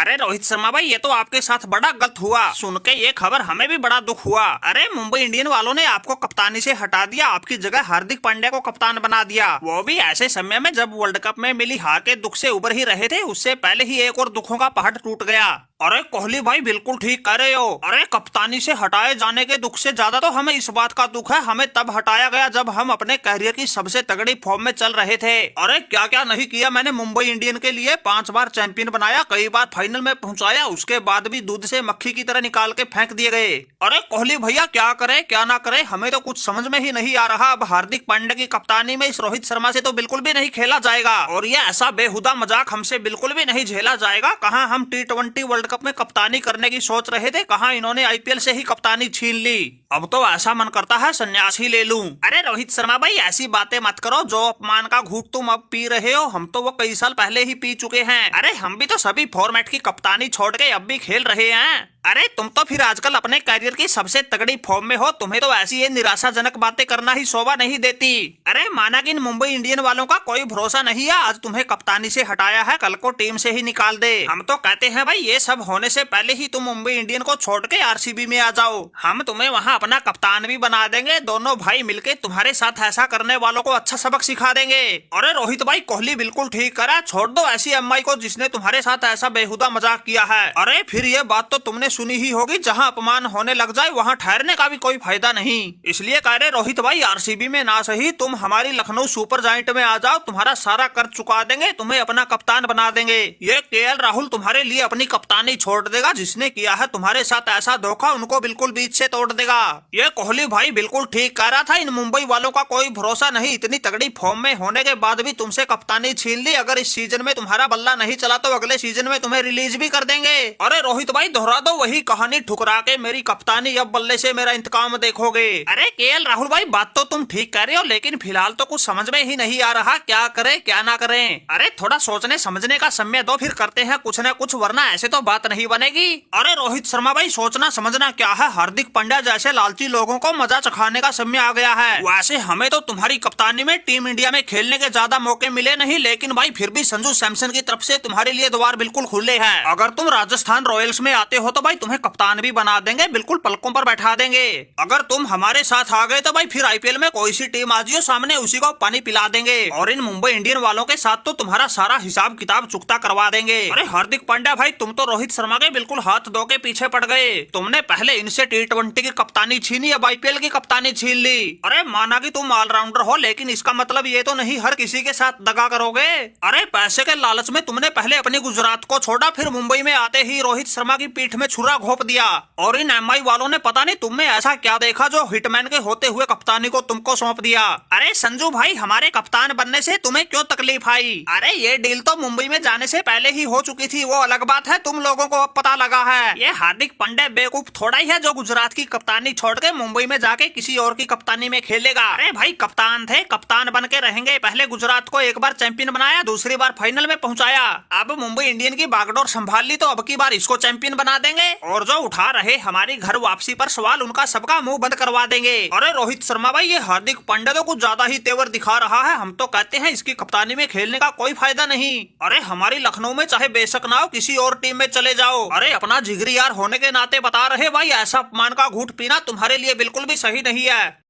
अरे रोहित शर्मा भाई, ये तो आपके साथ बड़ा गलत हुआ। सुन के ये खबर हमें भी बड़ा दुख हुआ। अरे मुंबई इंडियन वालों ने आपको कप्तानी से हटा दिया, आपकी जगह हार्दिक पांड्या को कप्तान बना दिया, वो भी ऐसे समय में जब वर्ल्ड कप में मिली हार के दुख से उबर ही रहे थे। उससे पहले ही एक और दुखों का पहाड़ टूट गया। अरे कोहली भाई बिल्कुल ठीक कह रहे हो। अरे कप्तानी से हटाए जाने के दुख से ज्यादा तो हमें इस बात का दुख है, हमें तब हटाया गया जब हम अपने करियर की सबसे तगड़ी फॉर्म में चल रहे थे। अरे क्या क्या नहीं किया मैंने मुंबई इंडियन के लिए। 5 बार चैंपियन बनाया, कई बार फाइनल में पहुंचाया, उसके बाद भी दूध से मक्खी की तरह निकाल के फेंक दिए गए। अरे कोहली भैया क्या करे क्या ना करे, हमें तो कुछ समझ में ही नहीं आ रहा। अब हार्दिक पांड्या की कप्तानी में इस रोहित शर्मा से तो बिल्कुल भी नहीं खेला जाएगा, और ये ऐसा बेहुदा मजाक हमसे बिल्कुल भी नहीं झेला जाएगा। कहाँ हम T20 वर्ल्ड कप में कप्तानी करने की सोच रहे थे, कहाँ इन्होंने IPL से ही कप्तानी छीन ली। अब तो ऐसा मन करता है संन्यास ही ले लूं। अरे रोहित शर्मा भाई ऐसी बातें मत करो, जो अपमान का घूंट तुम अब पी रहे हो हम तो वो कई साल पहले ही पी चुके हैं। अरे हम भी तो सभी फॉर्मेट की कप्तानी छोड़ के अब भी खेल रहे हैं। अरे तुम तो फिर आजकल अपने करियर की सबसे तगड़ी फॉर्म में हो, तुम्हें तो ऐसी ये निराशाजनक बातें करना ही शोभा नहीं देती। अरे माना कि इन मुंबई इंडियन वालों का कोई भरोसा नहीं है, आज तुम्हें कप्तानी से हटाया है, कल को टीम से ही निकाल दे। हम तो कहते हैं भाई ये सब होने से पहले ही तुम मुंबई इंडियन को छोड़ के RCB में आ जाओ, हम तुम्हें वहाँ अपना कप्तान भी बना देंगे। दोनों भाई मिलके तुम्हारे साथ ऐसा करने वालों को अच्छा सबक सिखा देंगे। अरे रोहित भाई कोहली बिल्कुल ठीक करा, छोड़ दो ऐसी MI को जिसने तुम्हारे साथ ऐसा बेहुदा मजाक किया है। अरे फिर ये बात तो तुमने सुनी ही होगी, जहां अपमान होने लग जाए वहां ठहरने का भी कोई फायदा नहीं। इसलिए कह रहे रोहित भाई RCB में ना सही तुम हमारी लखनऊ सुपर जायंट में आ जाओ, तुम्हारा सारा कर्ज चुका देंगे, तुम्हें अपना कप्तान बना देंगे। ये KL राहुल तुम्हारे लिए अपनी कप्तानी छोड़ देगा, जिसने किया है तुम्हारे साथ ऐसा धोखा उनको बिल्कुल बीच से तोड़ देगा। ये कोहली भाई बिल्कुल ठीक कह रहा था, इन मुंबई वालों का कोई भरोसा नहीं। इतनी तगड़ी फॉर्म में होने के बाद भी तुमसे कप्तानी छीन ली। अगर इस सीजन में तुम्हारा बल्ला नहीं चला तो अगले सीजन में तुम्हें रिलीज भी कर देंगे। अरे रोहित भाई दोहरा दो वही कहानी ठुकरा के मेरी कप्तानी, अब बल्ले से मेरा इंतकाम देखोगे। अरे KL राहुल भाई बात तो तुम ठीक कह रहे हो, लेकिन फिलहाल तो कुछ समझ में ही नहीं आ रहा क्या करे क्या ना करें। अरे थोड़ा सोचने समझने का समय दो, फिर करते हैं कुछ न कुछ, वरना ऐसे तो बात नहीं बनेगी। अरे रोहित शर्मा भाई सोचना समझना क्या है, हार्दिक पांड्या जैसे लालची लोगों को मजा चखाने का समय आ गया है। वैसे हमें तो तुम्हारी कप्तानी में टीम इंडिया में खेलने के ज्यादा मौके मिले नहीं, लेकिन भाई फिर भी संजू सैमसन की तरफ से तुम्हारे लिए द्वार बिल्कुल खुले हैं। अगर तुम राजस्थान रॉयल्स में आते हो तो भाई तुम्हें कप्तान भी बना देंगे, बिल्कुल पलकों पर बैठा देंगे। अगर तुम हमारे साथ आ गए तो भाई फिर IPL में कोई सी टीम आ जाओ सामने, उसी को पानी पिला देंगे, और इन मुंबई इंडियन वालों के साथ तो तुम्हारा सारा हिसाब किताब चुकता करवा देंगे। अरे हार्दिक पांड्या भाई तुम तो रोहित शर्मा के बिल्कुल हाथ धो के पीछे पड़ गए। तुमने पहले इनसे T20 की कप्तानी छीनी, अब IPL की कप्तानी छीन ली। अरे माना कि तुम ऑलराउंडर हो, लेकिन इसका मतलब ये तो नहीं हर किसी के साथ दगा करोगे। अरे पैसे के लालच में तुमने पहले अपनी गुजरात को छोड़ा, फिर मुंबई में आते ही रोहित शर्मा की पीठ में छुरा घोंप दिया, और इन MI वालों ने पता नहीं तुम में ऐसा क्या देखा जो हिटमैन के होते हुए कप्तानी को तुमको सौंप दिया। अरे संजू भाई हमारे कप्तान बनने से तुम्हें क्यों तकलीफ आई? अरे ये डील तो मुंबई में जाने से पहले ही हो चुकी थी, वो अलग बात है, तुम लोगों को अब पता लगा है। ये हार्दिक पांड्या बेवकूफ थोड़ा ही है जो गुजरात की कप्तानी छोड़ के मुंबई में जाके किसी और की कप्तानी में खेलेगा। अरे भाई कप्तान थे, कप्तान बन के रहेंगे। पहले गुजरात को एक बार चैंपियन बनाया, दूसरी बार फाइनल में पहुंचाया, अब मुंबई इंडियन की बागडोर संभाल ली तो अब की बार इसको चैंपियन बना देंगे, और जो उठा रहे हमारी घर वापसी पर सवाल उनका सबका मुंह बंद करवा देंगे। अरे रोहित शर्मा भाई ये हार्दिक पांड्या तो कुछ ज्यादा ही तेवर दिखा रहा है, हम तो कहते हैं इसकी कप्तानी में खेलने का कोई फायदा नहीं। अरे हमारी लखनऊ में चाहे बेशक ना हो, किसी और टीम में चले जाओ। अरे अपना जिगरी यार होने के नाते बता रहे भाई, ऐसा अपमान का घूंट पीना तुम्हारे लिए बिल्कुल भी सही नहीं है।